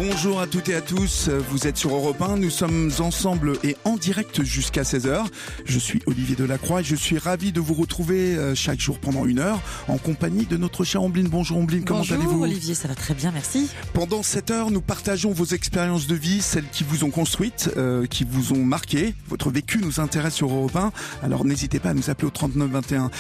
Bonjour à toutes et à tous, vous êtes sur Europe 1, nous sommes ensemble et en direct jusqu'à 16h. Je suis Olivier Delacroix et je suis ravi de vous retrouver chaque jour pendant 1 heure en compagnie de notre chère Ombline. Bonjour Ombline, comment allez-vous ? Bonjour Olivier, ça va très bien, merci. Pendant 7 heures, nous partageons vos expériences de vie, celles qui vous ont construites, qui vous ont marqué. Votre vécu nous intéresse sur Europe 1, alors n'hésitez pas à nous appeler au 39 21.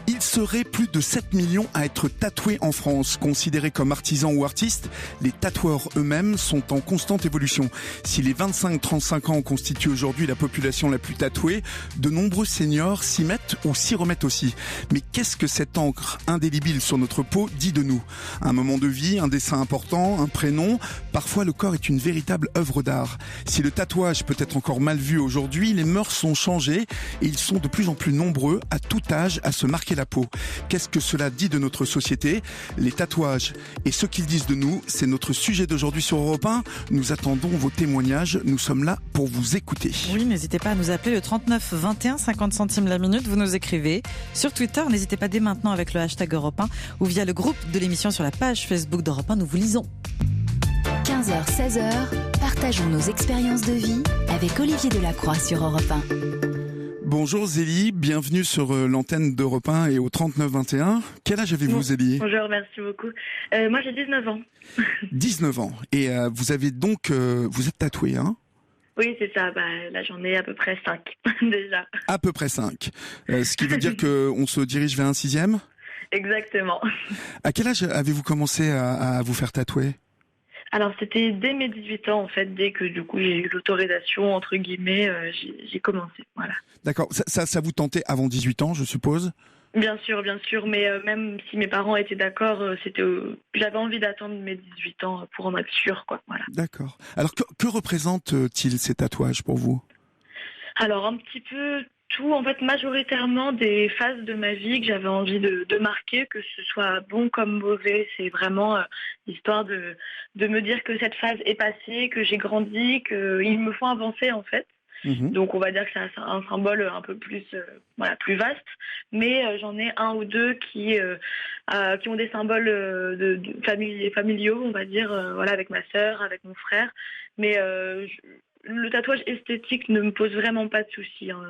Il serait plus de 7 millions à être tatoués en France. Considérés comme artisans ou artistes, les tatoueurs eux-mêmes sont en constante évolution. Si les 25-35 ans constituent aujourd'hui la population la plus tatouée, de nombreux seniors s'y mettent ou s'y remettent aussi. Mais qu'est-ce que cette encre indélébile sur notre peau dit de nous ? Un moment de vie, un dessin important, un prénom. Parfois, le corps est une véritable œuvre d'art. Si le tatouage peut être encore mal vu aujourd'hui, les mœurs sont changées et ils sont de plus en plus nombreux à tout âge à se marquer la peau. Qu'est-ce que cela dit de notre société ? Les tatouages et ce qu'ils disent de nous, c'est notre sujet d'aujourd'hui sur Europe 1. Nous attendons vos témoignages, nous sommes là pour vous écouter. Oui, n'hésitez pas à nous appeler le 39 21, 50 centimes la minute, vous nous écrivez. Sur Twitter, n'hésitez pas dès maintenant avec le hashtag Europe 1 ou via le groupe de l'émission sur la page Facebook d'Europe 1, nous vous lisons. 15h, 16h, partageons nos expériences de vie avec Olivier Delacroix sur Europe 1. Bonjour Zélie, bienvenue sur l'antenne d'Europe 1 et au 39-21. Quel âge avez-vous Zélie ? Bonjour, merci beaucoup. Moi j'ai 19 ans. 19 ans. Et vous avez donc, vous êtes tatouée, hein ? Oui, c'est ça. Là j'en ai à peu près 5 déjà. À peu près 5. Ce qui veut dire qu'on se dirige vers un 6e ? Exactement. À quel âge avez-vous commencé à vous faire tatouer ? Alors c'était dès mes 18 ans en fait, dès que du coup j'ai eu l'autorisation entre guillemets, j'ai commencé, voilà. D'accord, ça vous tentait avant 18 ans je suppose ? Bien sûr, mais même si mes parents étaient d'accord, j'avais envie d'attendre mes 18 ans pour en être sûre, quoi, voilà. D'accord. Alors que représentent-ils ces tatouages pour vous ? Alors un petit peu tout, en fait, majoritairement des phases de ma vie que j'avais envie de marquer, que ce soit bon comme mauvais. C'est vraiment histoire de me dire que cette phase est passée, que j'ai grandi, qu'ils me font avancer, en fait. Mmh. Donc, on va dire que c'est un symbole un peu plus, plus vaste. Mais j'en ai un ou deux qui ont des symboles familiaux, on va dire, avec ma sœur, avec mon frère. Mais le tatouage esthétique ne me pose vraiment pas de soucis. Hein.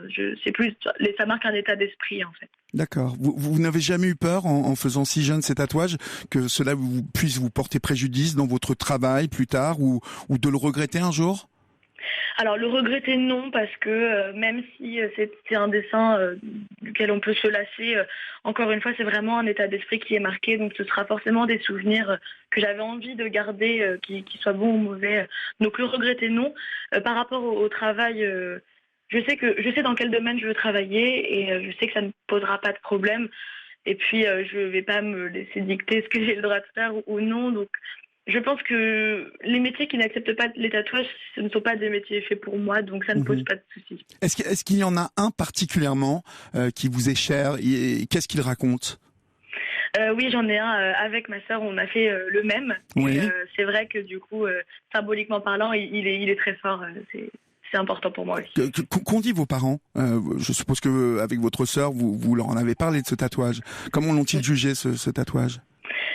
C'est plus, ça marque un état d'esprit en fait. D'accord. Vous n'avez jamais eu peur en faisant si jeune ces tatouages que cela puisse vous porter préjudice dans votre travail plus tard ou de le regretter un jour ? Alors le regretter non, parce que même si c'est un dessin duquel on peut se lasser, encore une fois c'est vraiment un état d'esprit qui est marqué, donc ce sera forcément des souvenirs que j'avais envie de garder, qui soient bons ou mauvais. Donc le regretter non. Par rapport au travail, je sais dans quel domaine je veux travailler et je sais que ça ne posera pas de problème. Et puis je vais pas me laisser dicter ce que j'ai le droit de faire ou non, donc je pense que les métiers qui n'acceptent pas les tatouages, ce ne sont pas des métiers faits pour moi, donc ça ne pose pas de soucis. Est-ce qu'il y en a un particulièrement qui vous est cher et qu'est-ce qu'il raconte ? Oui, j'en ai un avec ma sœur, on a fait le même. Oui. Et, c'est vrai que du coup, symboliquement parlant, il est très fort. C'est important pour moi aussi. Qu'ont dit vos parents ? Je suppose que avec votre sœur, vous leur en avez parlé de ce tatouage. Comment l'ont-ils jugé ce tatouage ?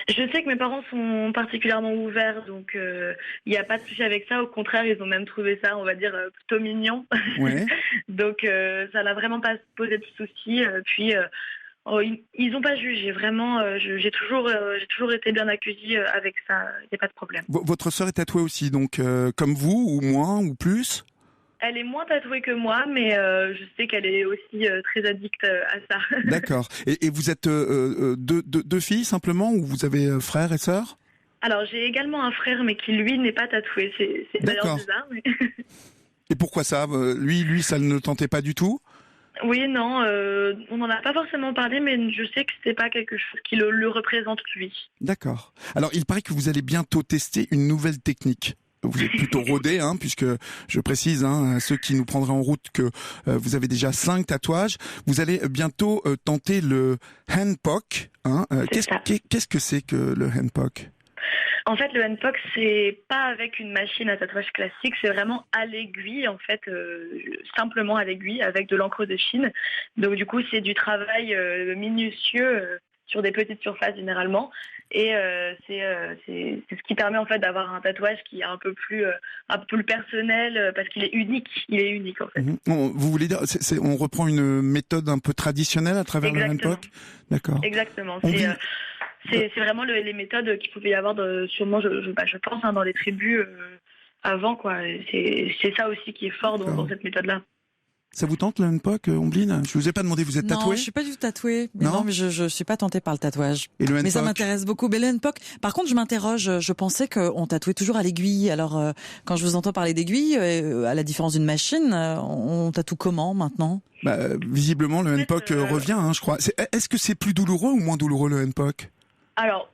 Je sais que mes parents sont particulièrement ouverts, donc il n'y a pas de souci avec ça. Au contraire, ils ont même trouvé ça, on va dire, plutôt mignon. Ouais. Donc ça n'a vraiment pas posé de souci. Puis ils n'ont pas jugé. Vraiment, j'ai toujours été bien accueillie avec ça. Il n'y a pas de problème. Votre sœur est tatouée aussi, donc comme vous, ou moins, ou plus ? Elle est moins tatouée que moi, mais je sais qu'elle est aussi très addicte à ça. D'accord. Et vous êtes deux filles simplement, ou vous avez frères et sœurs ? Alors j'ai également un frère, mais qui lui n'est pas tatoué. C'est d'ailleurs bizarre. Mais... Et pourquoi ça ? Lui, ça ne le tentait pas du tout ? Oui, non, on n'en a pas forcément parlé, mais je sais que c'est pas quelque chose qui le représente lui. D'accord. Alors il paraît que vous allez bientôt tester une nouvelle technique. Vous êtes plutôt rodé, puisque je précise à ceux qui nous prendraient en route que vous avez déjà 5 tatouages. Vous allez bientôt tenter le handpoke. Qu'est-ce que c'est que le handpoke ? En fait, le handpoke, c'est pas avec une machine à tatouage classique, c'est vraiment à l'aiguille, en fait, simplement à l'aiguille, avec de l'encre de Chine. Donc du coup, c'est du travail minutieux sur des petites surfaces généralement. Et c'est ce qui permet en fait d'avoir un tatouage qui est un peu plus personnel parce qu'il est unique. Il est unique en fait. Vous voulez dire, on reprend une méthode un peu traditionnelle à travers le handpoke ? D'accord. Exactement. C'est vraiment les méthodes qu'il pouvait y avoir sûrement, je pense, dans les tribus avant, quoi. C'est ça aussi qui est fort dans cette méthode-là. Ça vous tente le handpoke, Ombline ? Je vous ai pas demandé, vous êtes tatouée ? Non, je suis pas du tout tatouée. Non, mais je suis pas tentée par le tatouage. Et le handpoke ? Mais ça m'intéresse beaucoup. Mais le handpoke, par contre, je m'interroge. Je pensais qu'on tatouait toujours à l'aiguille. Alors, quand je vous entends parler d'aiguille, à la différence d'une machine, on tatoue comment maintenant ? Visiblement, le handpoke revient, je crois. Est-ce que c'est plus douloureux ou moins douloureux le handpoke ? Alors,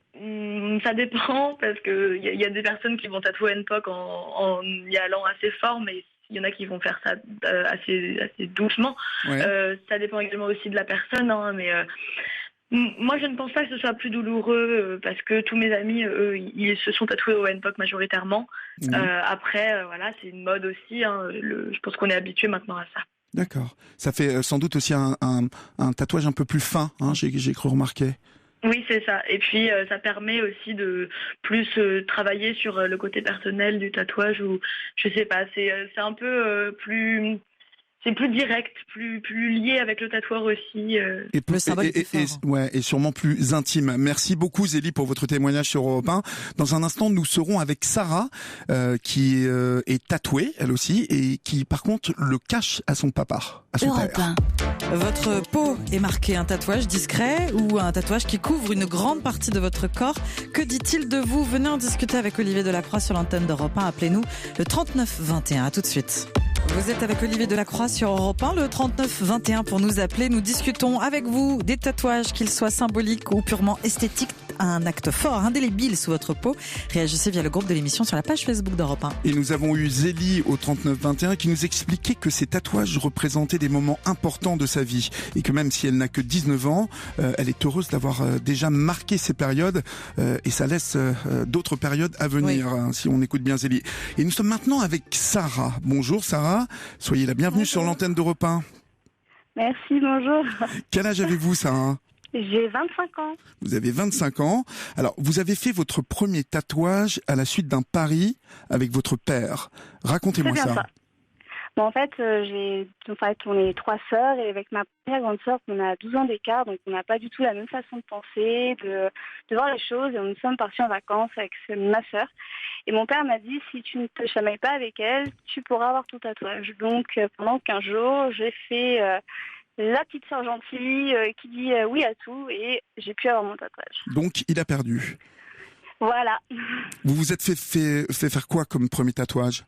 ça dépend parce que il y a des personnes qui vont tatouer handpoke en y allant assez fort, mais il y en a qui vont faire ça assez doucement. Ouais. Ça dépend également aussi de la personne, mais moi je ne pense pas que ce soit plus douloureux parce que tous mes amis, eux, ils se sont tatoués au handpoke majoritairement. Après, voilà, c'est une mode aussi. Je pense qu'on est habitué maintenant à ça. D'accord. Ça fait sans doute aussi un tatouage un peu plus fin, j'ai cru remarquer. Oui, c'est ça. Et puis, ça permet aussi de plus travailler sur le côté personnel du tatouage ou, je sais pas, c'est un peu plus... C'est plus direct, plus lié avec le tatoueur aussi. Et sûrement plus intime. Merci beaucoup Zélie pour votre témoignage sur Europe 1. Dans un instant, nous serons avec Sarah, qui est tatouée, elle aussi, et qui par contre le cache à son papa, à son père. Votre peau est marquée un tatouage discret ou un tatouage qui couvre une grande partie de votre corps. Que dit-il de vous ? Venez en discuter avec Olivier Delacroix sur l'antenne d'Europe 1. Appelez-nous le 39 21. À tout de suite. Vous êtes avec Olivier Delacroix sur Europe 1, le 39 21 pour nous appeler. Nous discutons avec vous des tatouages, qu'ils soient symboliques ou purement esthétiques. Un acte fort, indélébile sous votre peau. Réagissez via le groupe de l'émission sur la page Facebook d'Europe 1. Et nous avons eu Zélie au 39 21 qui nous expliquait que ces tatouages représentaient des moments importants de sa vie et que même si elle n'a que 19 ans, elle est heureuse d'avoir déjà marqué ces périodes et ça laisse d'autres périodes à venir, si on écoute bien Zélie. Et nous sommes maintenant avec Sarah. Bonjour Sarah, soyez la bienvenue sur l'antenne d'Europe 1. Merci, bonjour. Quel âge avez-vous Sarah ? J'ai 25 ans. Vous avez 25 ans. Alors, vous avez fait votre premier tatouage à la suite d'un pari avec votre père. Racontez-moi ça. Bon, en fait, on est 3 sœurs et avec ma première grande sœur, on a 12 ans d'écart, donc on n'a pas du tout la même façon de penser, de voir les choses. Et nous sommes partis en vacances avec ma sœur. Et mon père m'a dit, si tu ne te chamailles pas avec elle, tu pourras avoir ton tatouage. Donc, pendant 15 jours, j'ai fait... la petite sœur gentille qui dit oui à tout et j'ai pu avoir mon tatouage. Donc il a perdu. Voilà. Vous vous êtes fait faire quoi comme premier tatouage ?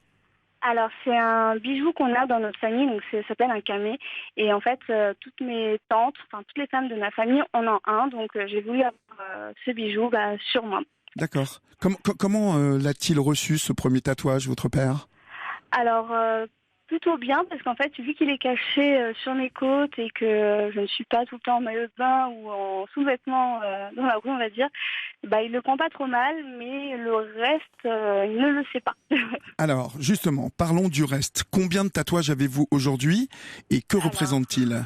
Alors c'est un bijou qu'on a dans notre famille, donc ça s'appelle un camé. Et en fait toutes mes tantes, toutes les femmes de ma famille en ont un, donc j'ai voulu avoir ce bijou sur moi. D'accord. Comment l'a-t-il reçu ce premier tatouage, votre père ? Alors plutôt bien, parce qu'en fait, vu qu'il est caché sur mes côtes et que je ne suis pas tout le temps en maillot de bain ou en sous-vêtements dans la rue, on va dire, il le prend pas trop mal, mais le reste, il ne le sait pas. Alors, justement, parlons du reste. Combien de tatouages avez-vous aujourd'hui et que représentent-ils ?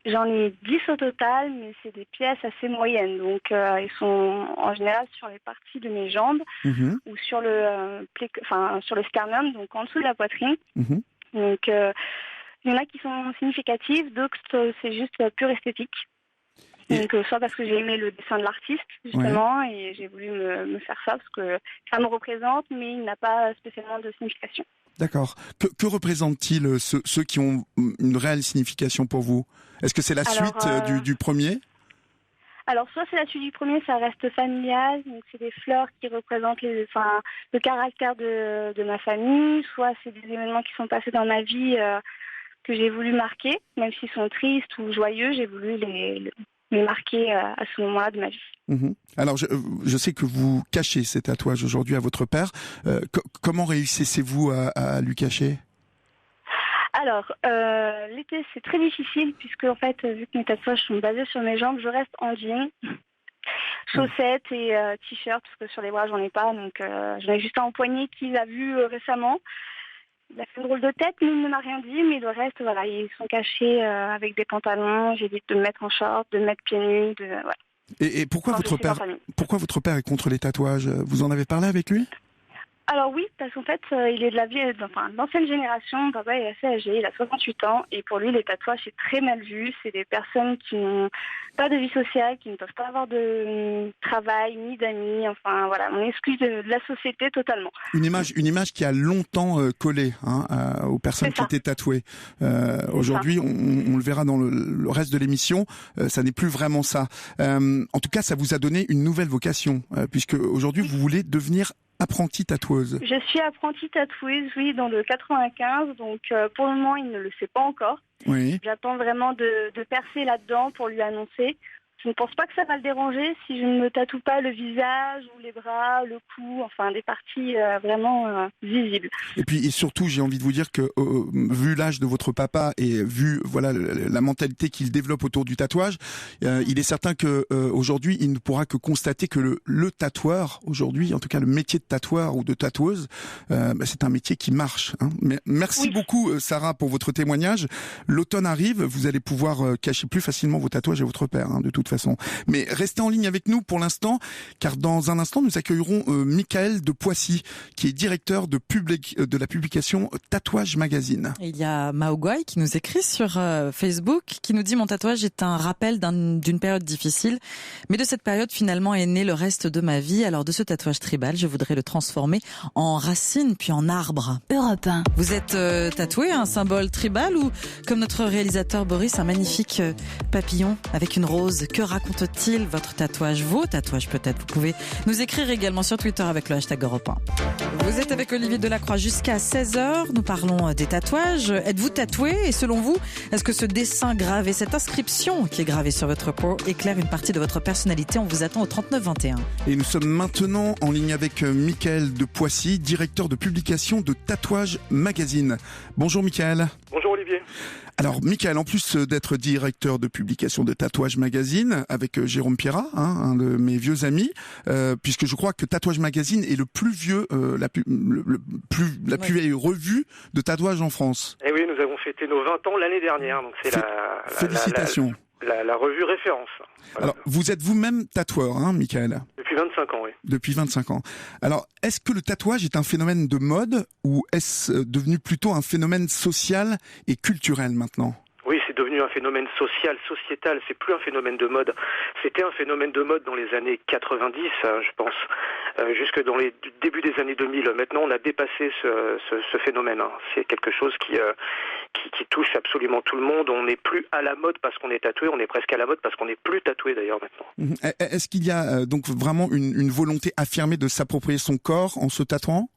J'en ai 10 au total, mais c'est des pièces assez moyennes. Donc, ils sont en général sur les parties de mes jambes ou sur sur le sternum, donc en dessous de la poitrine. Donc, il y en a qui sont significatives, d'autres c'est juste pure esthétique. Donc, soit parce que j'ai aimé le dessin de l'artiste, justement, et j'ai voulu me faire ça parce que ça me représente, mais il n'a pas spécialement de signification. D'accord. Que représentent-ils ceux qui ont une réelle signification pour vous ? Est-ce que c'est la suite du premier ? Alors, soit c'est la suite du premier, ça reste familial, donc c'est des fleurs qui représentent le caractère de ma famille, soit c'est des événements qui sont passés dans ma vie que j'ai voulu marquer, même s'ils sont tristes ou joyeux, j'ai voulu les marquer à ce moment-là de ma vie. Alors, je sais que vous cachez ces tatouages aujourd'hui à votre père. Comment réussissez-vous à lui cacher ? Alors, l'été, c'est très difficile puisque, en fait, vu que mes tatouages sont basés sur mes jambes, je reste en jean, chaussettes et t-shirt parce que sur les bras, j'en ai pas. Donc, j'en ai juste un en poignet qu'il a vu récemment. Il a fait une drôle de tête, mais il ne m'a rien dit. Mais le reste, voilà, ils sont cachés avec des pantalons. J'évite de me mettre en short, de me mettre pieds nus. Et pourquoi votre père est contre les tatouages? Vous en avez parlé avec lui? Alors oui, parce qu'en fait, il est de l'ancienne génération. Papa est assez âgé, il a 68 ans, et pour lui, les tatouages, c'est très mal vu. C'est des personnes qui n'ont pas de vie sociale, qui ne peuvent pas avoir de travail, ni d'amis. Enfin, voilà, on exclut de la société totalement. Une image qui a longtemps collé aux personnes qui étaient tatouées. Aujourd'hui, on le verra dans le reste de l'émission, ça n'est plus vraiment ça. En tout cas, ça vous a donné une nouvelle vocation, puisque aujourd'hui, vous voulez devenir apprentie tatoueuse. Je suis apprentie tatoueuse, oui, dans le 95. Donc, pour le moment, il ne le sait pas encore. Oui. J'attends vraiment de percer là-dedans pour lui annoncer. Je ne pense pas que ça va le déranger si je ne me tatoue pas le visage ou les bras, le cou, enfin des parties vraiment visibles. Et puis et surtout, j'ai envie de vous dire que vu l'âge de votre papa et vu la mentalité qu'il développe autour du tatouage, il est certain que aujourd'hui, il ne pourra que constater que le tatoueur aujourd'hui, en tout cas le métier de tatoueur ou de tatoueuse, c'est un métier qui marche. Mais merci beaucoup Sarah pour votre témoignage. L'automne arrive, vous allez pouvoir cacher plus facilement vos tatouages à votre père, de toute façon. Mais restez en ligne avec nous pour l'instant, car dans un instant, nous accueillerons Michael de Poissy, qui est directeur de la publication Tatouage Magazine. Il y a Maogwai qui nous écrit sur Facebook, qui nous dit « Mon tatouage est un rappel d'une période difficile, mais de cette période, finalement, est né le reste de ma vie. Alors de ce tatouage tribal, je voudrais le transformer en racine, puis en arbre. » Europe 1. Vous êtes tatoué, un symbole tribal, ou comme notre réalisateur Boris, un magnifique papillon avec une rose? Que raconte-t-il votre tatouage? Vos tatouages peut-être. Vous pouvez nous écrire également sur Twitter avec le hashtag Europe 1. Vous êtes avec Olivier Delacroix jusqu'à 16h. Nous parlons des tatouages. Êtes-vous tatoué? Et selon vous, est-ce que ce dessin gravé, cette inscription qui est gravée sur votre peau éclaire une partie de votre personnalité? On vous attend au 3921. Et nous sommes maintenant en ligne avec Michael de Poissy, directeur de publication de Tatouage Magazine. Bonjour Michael. Bonjour Olivier. Alors, Michael, en plus d'être directeur de publication de Tatouage Magazine, avec Jérôme Pierrat, un de mes vieux amis, puisque je crois que Tatouage Magazine est le plus vieux, la plus vieille revue de tatouage en France. Eh oui, nous avons fêté nos 20 ans l'année dernière, donc c'est félicitations. La revue référence. Voilà. Alors, vous êtes vous-même tatoueur, Michael? Depuis 25 ans, oui. Depuis 25 ans. Alors, est-ce que le tatouage est un phénomène de mode ou est-ce devenu plutôt un phénomène social et culturel maintenant? Oui, c'est devenu un phénomène social, sociétal, c'est plus un phénomène de mode. C'était un phénomène de mode dans les années 90, je pense, jusque dans les débuts des années 2000. Maintenant, on a dépassé ce phénomène. C'est quelque chose qui touche absolument tout le monde. On n'est plus à la mode parce qu'on est tatoué, on est presque à la mode parce qu'on n'est plus tatoué d'ailleurs maintenant. Est-ce qu'il y a donc vraiment une volonté affirmée de s'approprier son corps en se tatouant?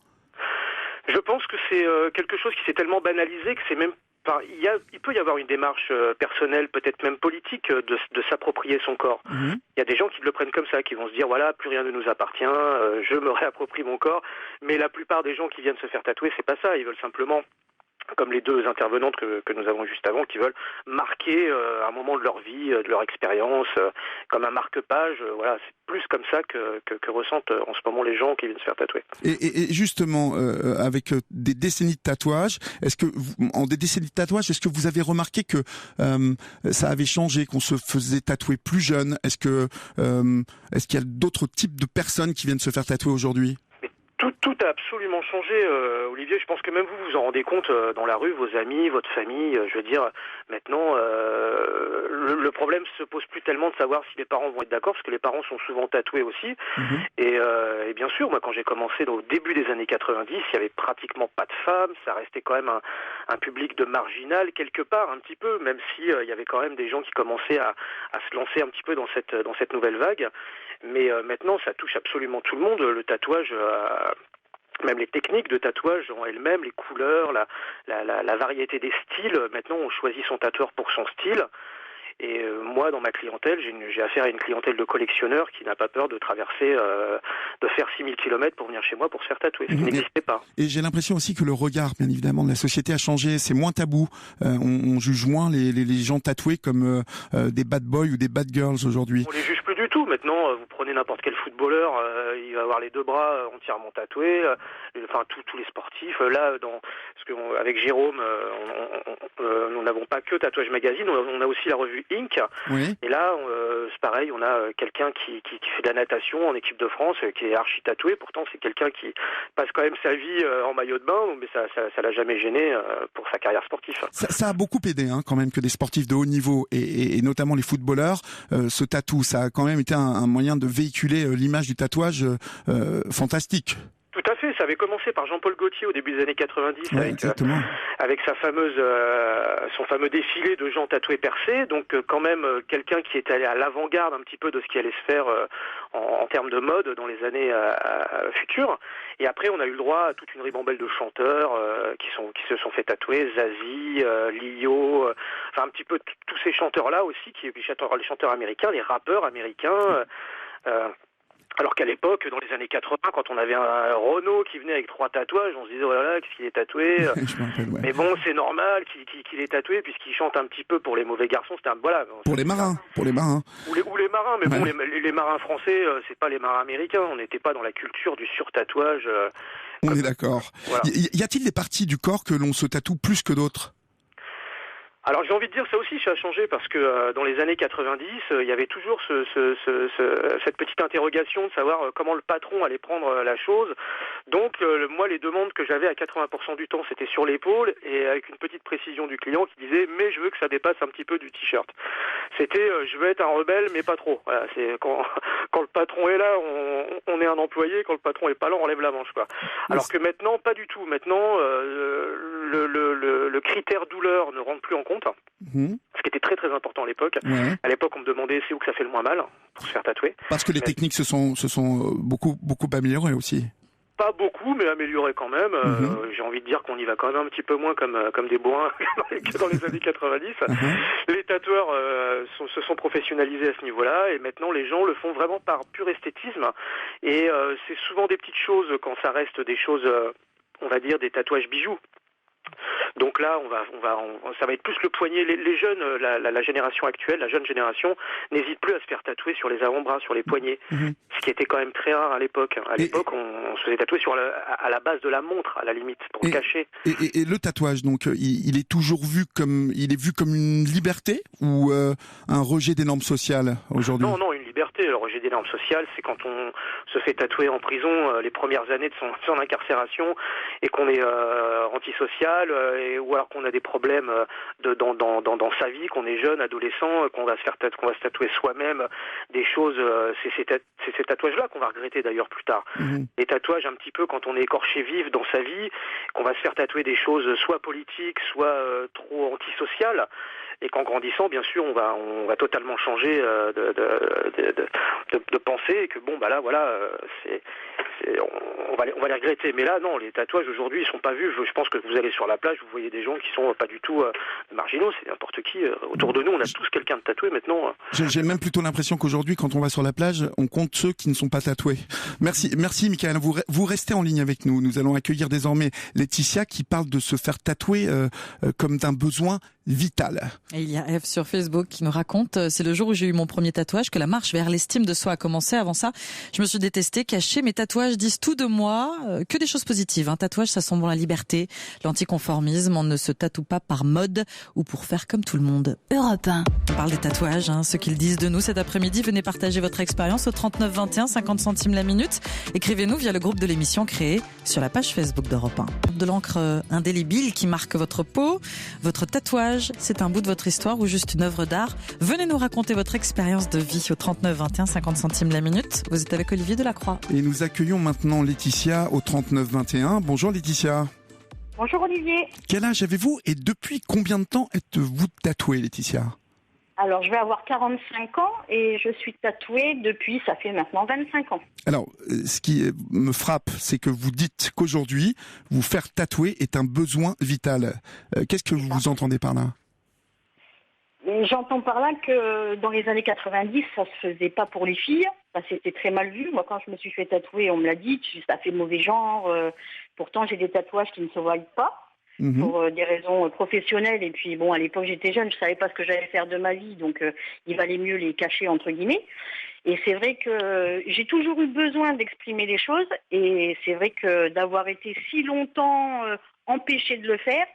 Je pense que c'est quelque chose qui s'est tellement banalisé que c'est même il peut y avoir une démarche personnelle, peut-être même politique, de s'approprier son corps. Il y a des gens qui le prennent comme ça, qui vont se dire voilà, plus rien ne nous appartient, je me réapproprie mon corps. Mais la plupart des gens qui viennent se faire tatouer, c'est pas ça. Ils veulent simplement, comme les deux intervenantes que nous avons juste avant, qui veulent marquer un moment de leur vie, de leur expérience, comme un marque-page. Voilà, c'est plus comme ça que ressentent en ce moment les gens qui viennent se faire tatouer. Et justement, avec des décennies de tatouage, est-ce que vous avez remarqué que ça avait changé, qu'on se faisait tatouer plus jeune? Est-ce qu'il y a d'autres types de personnes qui viennent se faire tatouer aujourd'hui? Tout a absolument changé, Olivier. Je pense que même vous en rendez compte dans la rue, vos amis, votre famille. Je veux dire, maintenant, le problème se pose plus tellement de savoir si les parents vont être d'accord, parce que les parents sont souvent tatoués aussi. Et bien sûr, moi, quand j'ai commencé au début des années 90, il y avait pratiquement pas de femmes. Ça restait quand même un public de marginal quelque part, un petit peu, même si il y avait quand même des gens qui commençaient à se lancer un petit peu dans cette nouvelle vague. Mais maintenant, ça touche absolument tout le monde. Le tatouage, même les techniques de tatouage en elles-mêmes, les couleurs, la variété des styles. Maintenant, on choisit son tatoueur pour son style. Et moi, dans ma clientèle, j'ai affaire à une clientèle de collectionneurs qui n'a pas peur de traverser, de faire 6000 km pour venir chez moi pour se faire tatouer, ce qui n'existait pas. Et j'ai l'impression aussi que le regard, bien évidemment, de la société a changé. C'est moins tabou. On juge moins les gens tatoués comme des bad boys ou des bad girls aujourd'hui. On les juge plus du tout. Maintenant, vous prenez n'importe quel footballeur, il va avoir les deux bras entièrement tatoués. Enfin, tous les sportifs. Là, parce que avec Jérôme, nous n'avons pas que Tatouage Magazine. On a aussi la revue Inc. Oui. Et là, c'est pareil, on a quelqu'un qui fait de la natation en équipe de France, qui est archi tatoué. Pourtant, c'est quelqu'un qui passe quand même sa vie en maillot de bain, mais ça l'a jamais gêné pour sa carrière sportive. Ça a beaucoup aidé, quand même, que des sportifs de haut niveau et notamment les footballeurs se tatouent. Ça a quand même été un moyen de véhiculer l'image du tatouage fantastique. Tout à fait, ça avait commencé par Jean-Paul Gaultier au début des années 90 avec son fameux défilé de gens tatoués percés, donc quand même quelqu'un qui est allé à l'avant-garde un petit peu de ce qui allait se faire en termes de mode dans les années futures. Et après on a eu le droit à toute une ribambelle de chanteurs qui se sont fait tatouer, Zazie, Lio, enfin un petit peu tous ces chanteurs-là aussi, les chanteurs américains, les rappeurs américains. Alors qu'à l'époque, dans les années 80, quand on avait un Renaud qui venait avec 3 tatouages, on se disait, oh là là, qu'est-ce qu'il est tatoué. Mais bon, c'est normal qu'il est tatoué, puisqu'il chante un petit peu pour les mauvais garçons. Pour les marins. Ou les marins, mais bon, les marins français, c'est pas les marins américains. On n'était pas dans la culture du surtatouage. On est d'accord. Voilà. Y a-t-il des parties du corps que l'on se tatoue plus que d'autres ? Alors j'ai envie de dire ça aussi, ça a changé parce que dans les années 90, il y avait toujours cette petite interrogation de savoir comment le patron allait prendre la chose. Donc moi les demandes que j'avais à 80% du temps c'était sur l'épaule et avec une petite précision du client qui disait mais je veux que ça dépasse un petit peu du t-shirt. C'était je veux être un rebelle mais pas trop. Voilà, c'est quand le patron est là, on est un employé, quand le patron est pas là, on enlève la manche quoi. Alors que maintenant pas du tout. Maintenant le critère douleur ne rentre plus en compte. Ce qui était très très important à l'époque. Ouais. À l'époque, on me demandait c'est où que ça fait le moins mal pour se faire tatouer. Parce que les techniques se sont beaucoup améliorées aussi. Pas beaucoup, mais améliorées quand même. J'ai envie de dire qu'on y va quand même un petit peu moins comme des bourrins que dans les années 90. Les tatoueurs se sont professionnalisés à ce niveau-là et maintenant les gens le font vraiment par pur esthétisme. Et c'est souvent des petites choses quand ça reste des choses, on va dire, des tatouages bijoux. Donc là, ça va être plus le poignet. Les jeunes, la génération actuelle, la jeune génération, n'hésite plus à se faire tatouer sur les avant-bras, sur les poignets, ce qui était quand même très rare à l'époque. À l'époque, on se faisait tatouer à la base de la montre, à la limite, pour se cacher. Et le tatouage, donc, il est toujours vu comme une liberté ou un rejet des normes sociales aujourd'hui ? Non, une liberté. Le rejet des normes sociales, c'est quand on se fait tatouer en prison les premières années de son incarcération et qu'on est antisocial. Ou alors qu'on a des problèmes dans sa vie, qu'on est jeune, adolescent, qu'on va se tatouer soi-même des choses. C'est ces tatouages-là qu'on va regretter d'ailleurs plus tard. Les tatouages un petit peu quand on est écorché vif dans sa vie, qu'on va se faire tatouer des choses soit politiques, soit trop antisociales. Et qu'en grandissant, bien sûr, on va totalement changer de pensée et que bon, bah là, voilà, on va les regretter. Mais là, non, les tatouages aujourd'hui, ils sont pas vus. Je pense que vous allez sur la plage, vous voyez des gens qui sont pas du tout marginaux, c'est n'importe qui. Autour de nous, on a tous quelqu'un de tatoué maintenant. J'ai même plutôt l'impression qu'aujourd'hui, quand on va sur la plage, on compte ceux qui ne sont pas tatoués. Merci, Michael. Vous restez en ligne avec nous. Nous allons accueillir désormais Laetitia qui parle de se faire tatouer comme d'un besoin vital. Et il y a Eve sur Facebook qui nous raconte c'est le jour où j'ai eu mon premier tatouage que la marche vers l'estime de soi a commencé. Avant ça, je me suis détestée, cachée. Mes tatouages disent tout de moi, que des choses positives. Un tatouage, ça sent bon la liberté, l'anticonformisme. On ne se tatoue pas par mode ou pour faire comme tout le monde. Europe 1. On parle des tatouages, ce qu'ils disent de nous cet après-midi. Venez partager votre expérience au 39 21, 50 centimes la minute. Écrivez-nous via le groupe de l'émission créé sur la page Facebook d'Europe 1. De l'encre indélébile qui marque votre peau, votre tatouage, c'est un bout de votre histoire ou juste une œuvre d'art. Venez nous raconter votre expérience de vie au 39 21, 50 centimes la minute. Vous êtes avec Olivier Delacroix. Et nous accueillons maintenant Laetitia au 39 21. Bonjour Laetitia. Bonjour Olivier. Quel âge avez-vous et depuis combien de temps êtes-vous tatouée, Laetitia ? Alors, je vais avoir 45 ans et je suis tatouée depuis, ça fait maintenant 25 ans. Alors, ce qui me frappe, c'est que vous dites qu'aujourd'hui, vous faire tatouer est un besoin vital. Qu'est-ce que vous entendez par là ? J'entends par là que dans les années 90, ça se faisait pas pour les filles. Ça, c'était très mal vu. Moi, quand je me suis fait tatouer, on me l'a dit, ça fait mauvais genre. Pourtant, j'ai des tatouages qui ne se voient pas. Pour des raisons professionnelles. Et puis, bon, à l'époque, j'étais jeune, je savais pas ce que j'allais faire de ma vie, donc il valait mieux les cacher, entre guillemets. Et c'est vrai que j'ai toujours eu besoin d'exprimer les choses, et c'est vrai que d'avoir été si longtemps empêchée de le faire,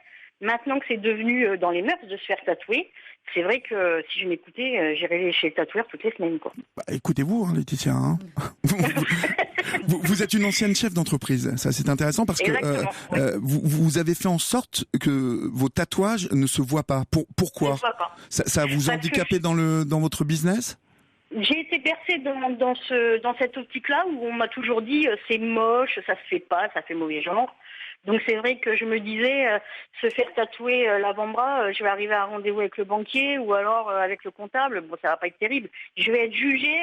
Maintenant que c'est devenu dans les mœurs de se faire tatouer, c'est vrai que si je m'écoutais, j'irais chez le tatoueur toutes les semaines, quoi. Bah, écoutez-vous, hein, Laetitia. Hein. vous êtes une ancienne chef d'entreprise. Ça, c'est intéressant parce que vous avez fait en sorte que vos tatouages ne se voient pas. Pourquoi ? Ça a vous handicapé dans votre business ? J'ai été bercée dans cette optique-là où on m'a toujours dit c'est moche, ça se fait pas, ça fait mauvais genre. Donc c'est vrai que je me disais se faire tatouer l'avant-bras, je vais arriver à un rendez-vous avec le banquier ou alors avec le comptable, bon ça va pas être terrible. Je vais être jugée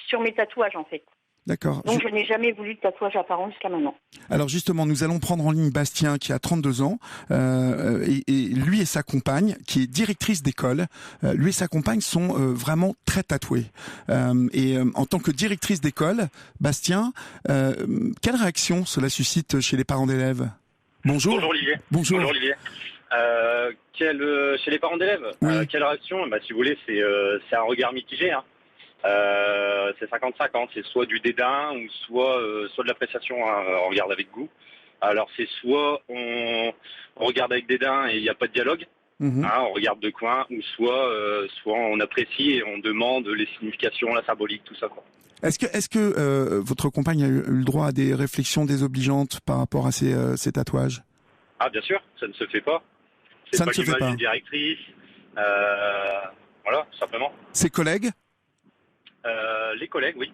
sur mes tatouages en fait. D'accord. Donc je n'ai jamais voulu de tatouage apparent jusqu'à maintenant. Alors justement, nous allons prendre en ligne Bastien qui a 32 ans et lui et sa compagne qui est directrice d'école. Lui et sa compagne sont vraiment très tatoués. Et en tant que directrice d'école, Bastien, quelle réaction cela suscite chez les parents d'élèves ? Bonjour. Bonjour Olivier. Bonjour Olivier. Chez les parents d'élèves, oui. Quelle réaction ? Si vous voulez, c'est un regard mitigé. Hein. C'est 50-50, c'est soit du dédain ou soit de l'appréciation, hein, on regarde avec goût. Alors c'est soit on regarde avec dédain et il n'y a pas de dialogue, hein, on regarde de coin, ou soit on apprécie et on demande les significations, la symbolique, tout ça, quoi. Est-ce que votre compagne a eu le droit à des réflexions désobligeantes par rapport à ces tatouages ? Ah bien sûr, ça ne se fait pas. C'est ça pas ne se fait pas. D'une directrice, voilà, tout simplement. Ses collègues ? Les collègues, oui.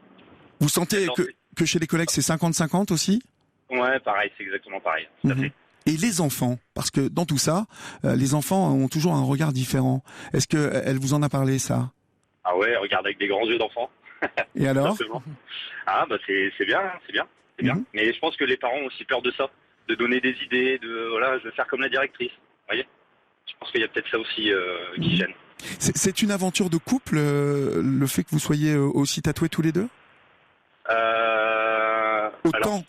Vous sentez que chez les collègues c'est 50-50 aussi ? Ouais, pareil, c'est exactement pareil. Tout à fait. Et les enfants, parce que dans tout ça, les enfants ont toujours un regard différent. Est-ce que elle vous en a parlé, ça ? Ah ouais, regarde avec des grands yeux d'enfant. Et alors ? Ah bah c'est bien, c'est bien. Mais je pense que les parents ont aussi peur de ça, de donner des idées, je veux faire comme la directrice. Vous voyez ? Je pense qu'il y a peut-être ça aussi qui gêne. C'est une aventure de couple, le fait que vous soyez aussi tatoués tous les deux ?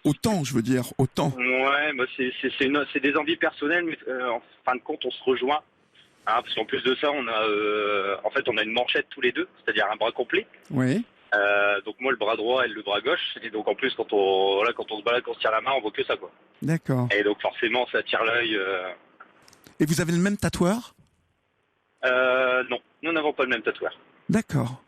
Autant, je veux dire, autant. Ouais, bah c'est des envies personnelles, mais en fin de compte, on se rejoint. Hein, parce qu'en plus de ça, on a une manchette tous les deux, c'est-à-dire un bras complet. Oui. Donc moi, le bras droit, elle le bras gauche. Et donc en plus, quand on se balade, quand on se tire la main, on voit que ça, quoi. D'accord. Et donc forcément, ça attire l'œil. Et vous avez le même tatoueur ? Non, nous n'avons pas le même tatoueur. D'accord.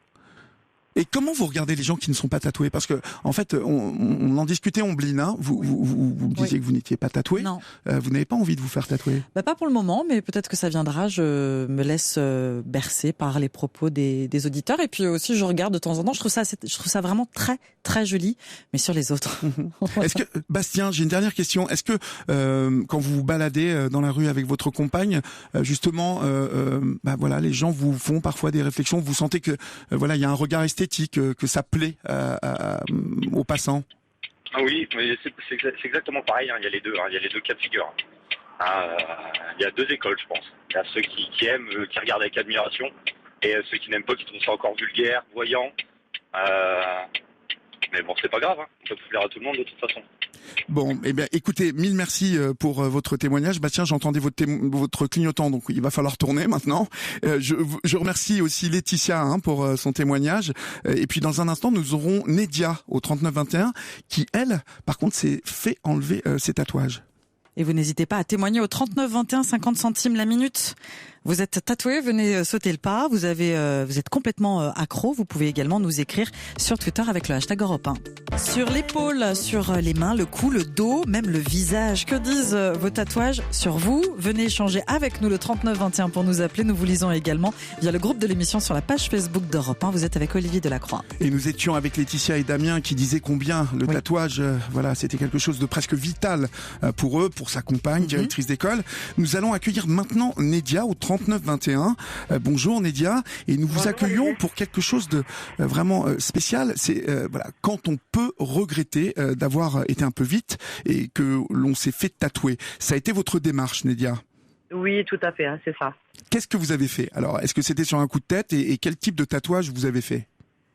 Et comment vous regardez les gens qui ne sont pas tatoués ? Parce que en fait, on en discutait, Ombline, hein. Vous disiez que vous n'étiez pas tatoué. Non. Vous n'avez pas envie de vous faire tatouer ? Pas pour le moment, mais peut-être que ça viendra. Je me laisse bercer par les propos des auditeurs. Et puis aussi, je regarde de temps en temps. Je trouve ça vraiment très, très joli. Mais sur les autres. Est-ce que, Bastien, j'ai une dernière question. Est-ce que quand vous vous baladez dans la rue avec votre compagne, justement, les gens vous font parfois des réflexions. Vous sentez que il y a un regard esthétique, que ça plaît aux passants. Ah oui, mais c'est exactement pareil. Hein. Il y a les deux cas de figure. Il y a deux écoles, je pense. Il y a ceux qui aiment, qui regardent avec admiration, et ceux qui n'aiment pas, qui trouvent ça encore vulgaire, voyant. Mais bon, c'est pas grave. Hein. On peut plaire à tout le monde de toute façon. Bon, eh bien, écoutez, mille merci pour votre témoignage. Bastien, j'entendais votre clignotant, donc il va falloir tourner maintenant. Je remercie aussi Laetitia pour son témoignage. Et puis dans un instant, nous aurons Nédia au 3921 qui, elle, par contre, s'est fait enlever ses tatouages. Et vous n'hésitez pas à témoigner au 39 21 50 centimes la minute. Vous êtes tatoué, venez sauter le pas. Vous êtes complètement accro. Vous pouvez également nous écrire sur Twitter avec le hashtag Europe 1. Sur l'épaule, sur les mains, le cou, le dos, même le visage. Que disent vos tatouages sur vous ? Venez échanger avec nous le 39 21 pour nous appeler. Nous vous lisons également via le groupe de l'émission sur la page Facebook d'Europe 1. Vous êtes avec Olivier Delacroix. Et nous étions avec Laetitia et Damien qui disaient combien le tatouage, c'était quelque chose de presque vital pour eux, pour sa compagne, directrice d'école. Nous allons accueillir maintenant Nédia au 3921. Bonjour Nédia, et nous vous accueillons pour quelque chose de vraiment spécial. C'est quand on peut regretter d'avoir été un peu vite et que l'on s'est fait tatouer. Ça a été votre démarche, Nédia ? Oui, tout à fait, hein, c'est ça. Qu'est-ce que vous avez fait ? Alors, est-ce que c'était sur un coup de tête et quel type de tatouage vous avez fait ?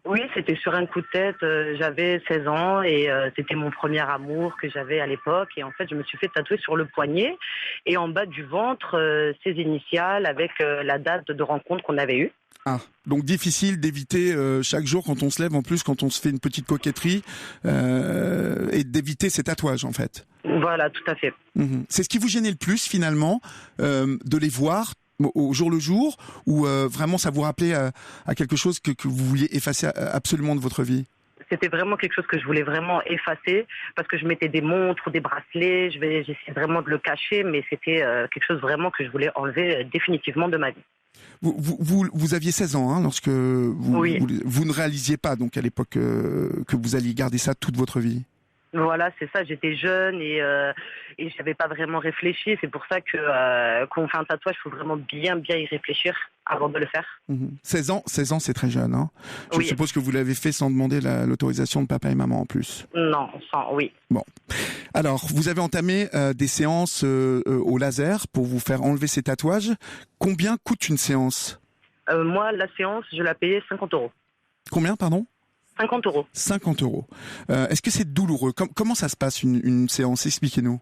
Oui, c'était sur un coup de tête. J'avais 16 ans et c'était mon premier amour que j'avais à l'époque. Et en fait, je me suis fait tatouer sur le poignet et en bas du ventre, ses initiales avec la date de rencontre qu'on avait eue. Ah, donc difficile d'éviter chaque jour quand on se lève, en plus quand on se fait une petite coquetterie, et d'éviter ces tatouages en fait. Voilà, tout à fait. C'est ce qui vous gênait le plus finalement, de les voir au jour le jour, ou vraiment ça vous rappelait à quelque chose que vous vouliez effacer absolument de votre vie? C'était vraiment quelque chose que je voulais vraiment effacer, parce que je mettais des montres ou des bracelets, j'essayais vraiment de le cacher, mais c'était quelque chose vraiment que je voulais enlever définitivement de ma vie. Vous aviez 16 ans lorsque Oui. vous ne réalisiez pas donc à l'époque que vous alliez garder ça toute votre vie? Voilà, c'est ça, j'étais jeune et je n'avais pas vraiment réfléchi. C'est pour ça que quand on fait un tatouage, il faut vraiment bien y réfléchir avant de le faire. 16 ans, c'est très jeune. Je suppose que vous l'avez fait sans demander l'autorisation de papa et maman en plus. Non, oui. Bon. Alors, vous avez entamé des séances au laser pour vous faire enlever ces tatouages. Combien coûte une séance? Moi, la séance, je l'ai payée 50 €. Combien, pardon? 50 €. 50 €. Est-ce que c'est douloureux? Comment ça se passe une séance? Expliquez-nous.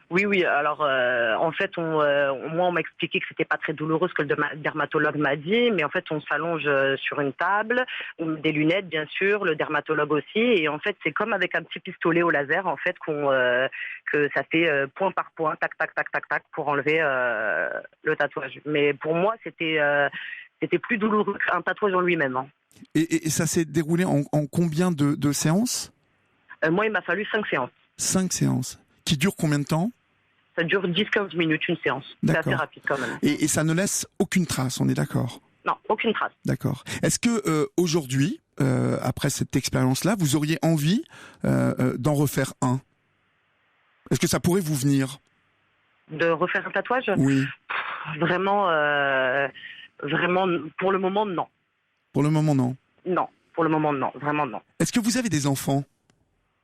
Oui. Alors, en fait, moi, on m'a expliqué que c'était pas très douloureux ce que le dermatologue m'a dit, mais en fait, on s'allonge sur une table, on met des lunettes, bien sûr, le dermatologue aussi, et en fait, c'est comme avec un petit pistolet au laser, en fait, que ça fait point par point, tac, tac, tac, tac, tac, pour enlever le tatouage. Mais pour moi, c'était plus douloureux qu'un tatouage en lui-même. Et ça s'est déroulé en combien de séances? Moi, il m'a fallu 5 séances. 5 séances. Qui durent combien de temps? Ça dure 10-15 minutes, une séance. C'est assez rapide quand même. Et ça ne laisse aucune trace, on est d'accord? Non, aucune trace. D'accord. Est-ce que aujourd'hui, après cette expérience-là, vous auriez envie d'en refaire un? Est-ce que ça pourrait vous venir? De refaire un tatouage? Oui. Vraiment, pour le moment, non. Pour le moment, non? Non, pour le moment, non. Vraiment, non. Est-ce que vous avez des enfants?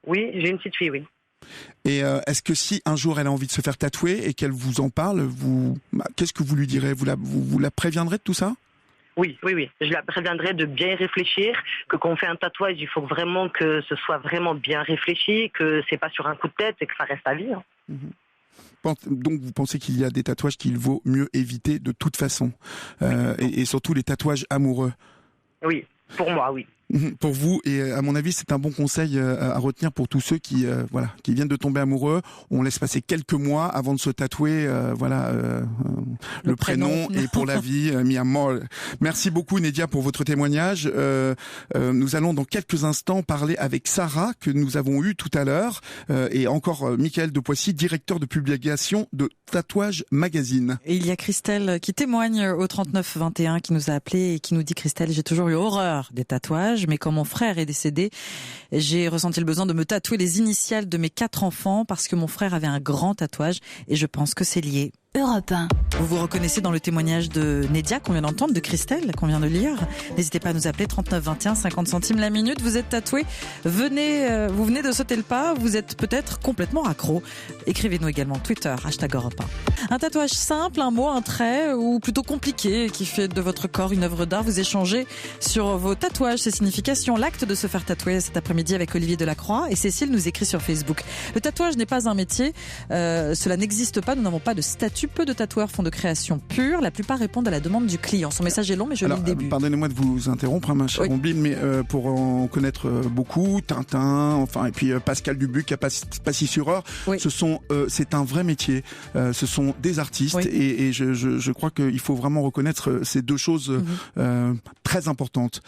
Oui, j'ai une petite fille, oui. Et est-ce que si un jour elle a envie de se faire tatouer et qu'elle vous en parle, qu'est-ce que vous lui direz? Vous la préviendrez de tout ça? Oui. Je la préviendrai de bien y réfléchir, que quand on fait un tatouage, il faut vraiment que ce soit vraiment bien réfléchi, que c'est pas sur un coup de tête et que ça reste à vie. Donc vous pensez qu'il y a des tatouages qu'il vaut mieux éviter de toute façon, et surtout les tatouages amoureux? Oui, pour moi, oui. Pour vous, et à mon avis, c'est un bon conseil à retenir pour tous ceux qui viennent de tomber amoureux. On laisse passer quelques mois avant de se tatouer, le prénom et pour la vie, mi amor. Merci beaucoup, Nédia, pour votre témoignage. Nous allons dans quelques instants parler avec Sarah, que nous avons eue tout à l'heure, et encore Michael de Poissy, directeur de publication de Tatouage Magazine. Et il y a Christelle qui témoigne au 3921, qui nous a appelé et qui nous dit: Christelle, j'ai toujours eu horreur des tatouages, mais quand mon frère est décédé, j'ai ressenti le besoin de me tatouer les initiales de mes 4 enfants parce que mon frère avait un grand tatouage et je pense que c'est lié. Europe 1. Vous vous reconnaissez dans le témoignage de Nédia qu'on vient d'entendre, de Christelle qu'on vient de lire. N'hésitez pas à nous appeler 39 21, 50 centimes la minute. Vous êtes tatoué, vous venez de sauter le pas, vous êtes peut-être complètement accro. Écrivez-nous également Twitter, #Europe 1. Un tatouage simple, un mot, un trait, ou plutôt compliqué, qui fait de votre corps une œuvre d'art. Vous échangez sur vos tatouages, ses significations, l'acte de se faire tatouer cet après-midi avec Olivier Delacroix. Et Cécile nous écrit sur Facebook: le tatouage n'est pas un métier, cela n'existe pas, nous n'avons pas de statut. Peu de tatoueurs font de création pure, la plupart répondent à la demande du client. Son message est long, mais je lis le début. Pardonnez-moi de vous interrompre, ma chère Omblin, mais pour en connaître beaucoup, Tintin, et puis Pascal Dubuc, Passy-sur-Eure, c'est un vrai métier. Ce sont des artistes, et je crois qu'il faut vraiment reconnaître ces deux choses très importantes.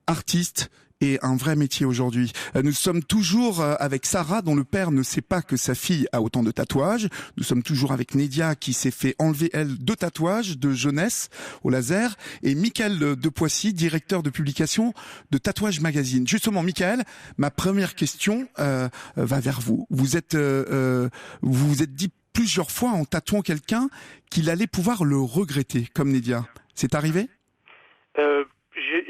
Artistes et un vrai métier aujourd'hui. Nous sommes toujours avec Sarah, dont le père ne sait pas que sa fille a autant de tatouages. Nous sommes toujours avec Nédia, qui s'est fait enlever, elle, 2 tatouages de jeunesse au laser. Et Michael de Poissy, directeur de publication de Tatouage Magazine. Justement, Michael, ma première question va vers vous. Vous vous êtes dit plusieurs fois en tatouant quelqu'un qu'il allait pouvoir le regretter, comme Nédia. C'est arrivé ?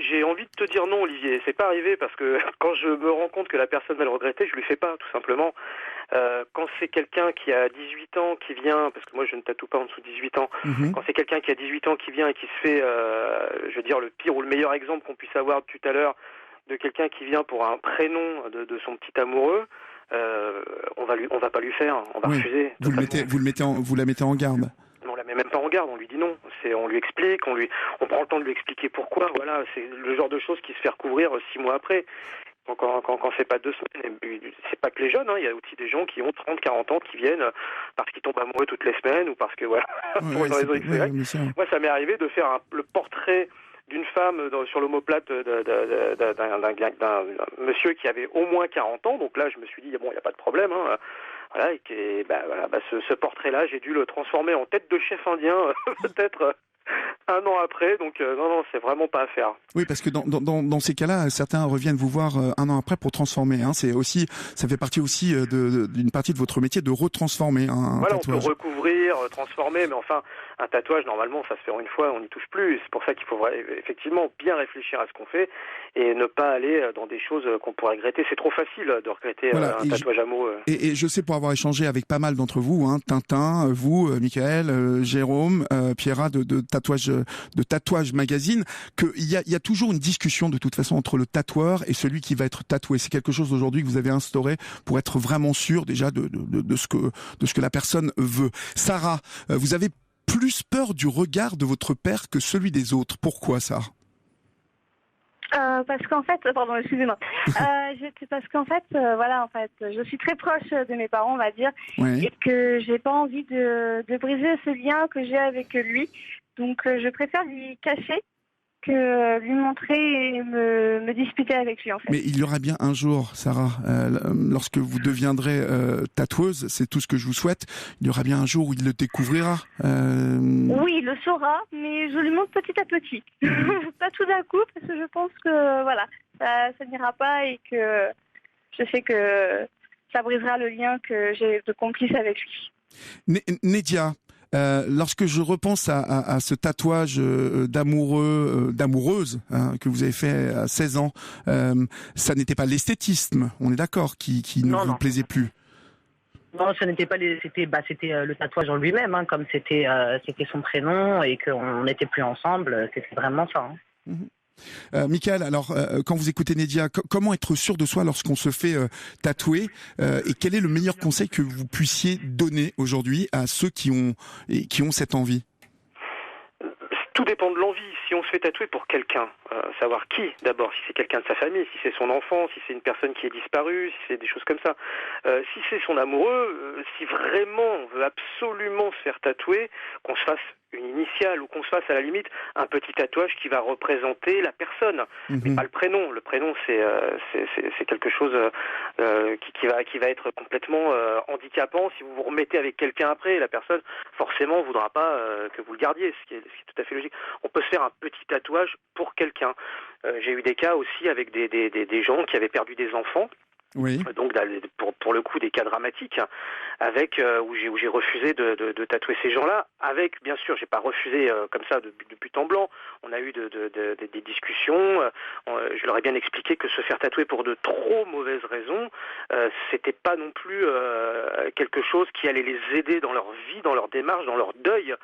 J'ai envie de te dire non, Olivier. C'est pas arrivé parce que quand je me rends compte que la personne va le regretter, je lui fais pas, tout simplement. Quand c'est quelqu'un qui a 18 ans qui vient, parce que moi je ne tatoue pas en dessous de 18 ans, quand c'est quelqu'un qui a 18 ans qui vient et qui se fait, je veux dire, le pire ou le meilleur exemple qu'on puisse avoir tout à l'heure, de quelqu'un qui vient pour un prénom de son petit amoureux, on va pas lui faire, on va refuser. Vous la mettez en garde. On la met même pas en garde, on lui dit non. On lui explique, on prend le temps de lui expliquer pourquoi. Voilà, c'est le genre de choses qui se fait recouvrir 6 mois après. Quand c'est pas 2 semaines. Et c'est pas que les jeunes, il y a aussi des gens qui ont 30, 40 ans qui viennent parce qu'ils tombent amoureux toutes les semaines ou parce que voilà, pour une raison X. Moi, ça m'est arrivé de faire le portrait d'une femme sur l'omoplate d'un monsieur qui avait au moins 40 ans. Donc là, je me suis dit, bon, il n'y a pas de problème. Voilà, et ce portrait-là, j'ai dû le transformer en tête de chef indien, peut-être 1 an après. Donc non, c'est vraiment pas à faire. Oui, parce que dans ces cas-là, certains reviennent vous voir 1 an après pour transformer. Ça fait partie aussi d'une partie de votre métier de retransformer un tatouage. On peut recouvrir, transformer, mais enfin, un tatouage, normalement, ça se fait en une fois, on n'y touche plus. C'est pour ça qu'il faut effectivement bien réfléchir à ce qu'on fait et ne pas aller dans des choses qu'on pourrait regretter. C'est trop facile de regretter un tatouage amoureux. Et je sais, pour avoir échangé avec pas mal d'entre vous, Tintin, vous, Michael, Jérôme, Pierra de Tatouage Magazine, qu'il y a toujours une discussion de toute façon entre le tatoueur et celui qui va être tatoué. C'est quelque chose aujourd'hui que vous avez instauré pour être vraiment sûr déjà de ce que la personne veut. Sarah, vous avez plus peur du regard de votre père que celui des autres. Pourquoi ça ? Parce qu'en fait, pardon, excusez-moi. Parce qu'en fait, je suis très proche de mes parents, on va dire, et que j'ai pas envie de briser ce lien que j'ai avec lui. Donc, je préfère lui cacher que lui montrer et me disputer avec lui, en fait. Mais il y aura bien un jour, Sarah, lorsque vous deviendrez tatoueuse, c'est tout ce que je vous souhaite, il y aura bien un jour où il le découvrira. Oui, il le saura, mais je lui montre petit à petit. Pas tout d'un coup, parce que je pense que ça n'ira pas et que je sais que ça brisera le lien que j'ai de complice avec lui. Nédia, lorsque je repense à ce tatouage d'amoureuse que vous avez fait à 16 ans, ça n'était pas l'esthétisme, on est d'accord, qui ne vous plaisait plus. Non, ce n'était pas c'était le tatouage en lui-même, comme c'était son prénom et qu'on n'était plus ensemble, c'était vraiment ça. Michael, alors quand vous écoutez Nédia, comment être sûr de soi lorsqu'on se fait tatouer et quel est le meilleur conseil que vous puissiez donner aujourd'hui à ceux qui ont cette envie ? Tout dépend de l'envie. Si on se fait tatouer pour quelqu'un, savoir qui d'abord, si c'est quelqu'un de sa famille, si c'est son enfant, si c'est une personne qui est disparue, si c'est des choses comme ça. Si c'est son amoureux, si vraiment on veut absolument se faire tatouer, qu'on se fasse une initiale ou qu'on se fasse à la limite un petit tatouage qui va représenter la personne, mais pas le prénom. Le prénom c'est quelque chose qui va être complètement handicapant. Si vous vous remettez avec quelqu'un après, la personne forcément voudra pas que vous le gardiez, ce qui est tout à fait logique. On peut se faire un petit tatouage pour quelqu'un. J'ai eu des cas aussi avec des gens qui avaient perdu des enfants. Oui. Donc pour le coup des cas dramatiques avec où j'ai refusé de tatouer ces gens-là, avec bien sûr j'ai pas refusé comme ça de but en blanc. On a eu des discussions, je leur ai bien expliqué que se faire tatouer pour de trop mauvaises raisons, c'était pas non plus quelque chose qui allait les aider dans leur vie, dans leur démarche, dans leur deuil.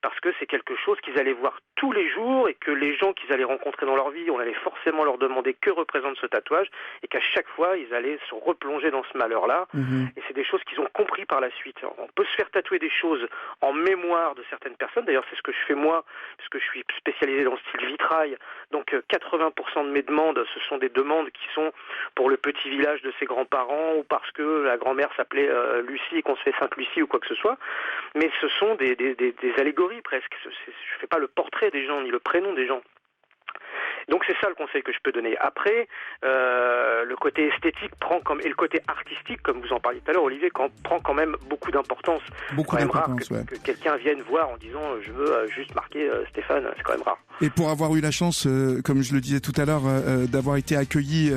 Parce que c'est quelque chose qu'ils allaient voir tous les jours et que les gens qu'ils allaient rencontrer dans leur vie, on allait forcément leur demander que représente ce tatouage et qu'à chaque fois, ils allaient se replonger dans ce malheur-là. Et c'est des choses qu'ils ont compris par la suite. On peut se faire tatouer des choses en mémoire de certaines personnes. D'ailleurs, c'est ce que je fais moi, parce que je suis spécialisé dans le style vitrail. Donc 80% de mes demandes, ce sont des demandes qui sont pour le petit village de ses grands-parents ou parce que la grand-mère s'appelait Lucie et qu'on se fait Sainte Lucie ou quoi que ce soit. Mais ce sont des allégories presque. Je fais pas le portrait des gens ni le prénom des gens. Donc c'est ça le conseil que je peux donner. Après, le côté esthétique et le côté artistique, comme vous en parliez tout à l'heure, Olivier, prend quand même beaucoup d'importance. Beaucoup d'importance, que quelqu'un vienne voir en disant je veux juste marquer Stéphane, c'est quand même rare. Et pour avoir eu la chance, comme je le disais tout à l'heure, d'avoir été accueilli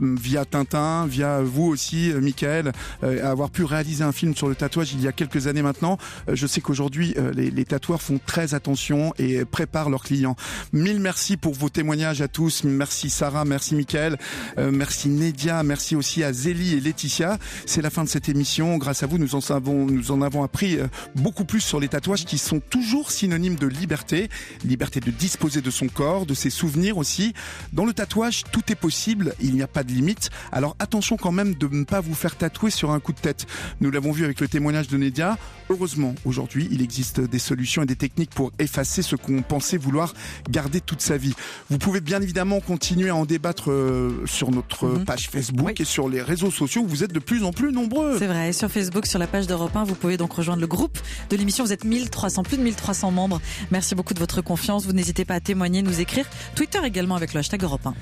via Tintin, via vous aussi, Michael, avoir pu réaliser un film sur le tatouage il y a quelques années maintenant, je sais qu'aujourd'hui les tatoueurs font très attention et préparent leurs clients. Mille merci pour vos témoignages à tous. Merci Sarah, merci Michael, merci Nédia, merci aussi à Zélie et Laetitia. C'est la fin de cette émission. Grâce à vous, nous en avons appris beaucoup plus sur les tatouages qui sont toujours synonymes de liberté de disposer de son corps, de ses souvenirs aussi. Dans le tatouage, tout est possible, il n'y a pas de limite. Alors attention quand même de ne pas vous faire tatouer sur un coup de tête. Nous l'avons vu avec le témoignage de Nédia. Heureusement, aujourd'hui, il existe des solutions et des techniques pour effacer ce qu'on pensait vouloir garder toute sa vie. Vous pouvez bien évidemment continuer à en débattre sur notre page Facebook et sur les réseaux sociaux où vous êtes de plus en plus nombreux. C'est vrai, sur Facebook, sur la page d'Europe 1, vous pouvez donc rejoindre le groupe de l'émission. Vous êtes 1300, plus de 1300 membres. Merci beaucoup de votre confiance. Vous n'hésitez pas à témoigner, nous écrire. Twitter également avec le hashtag Europe 1.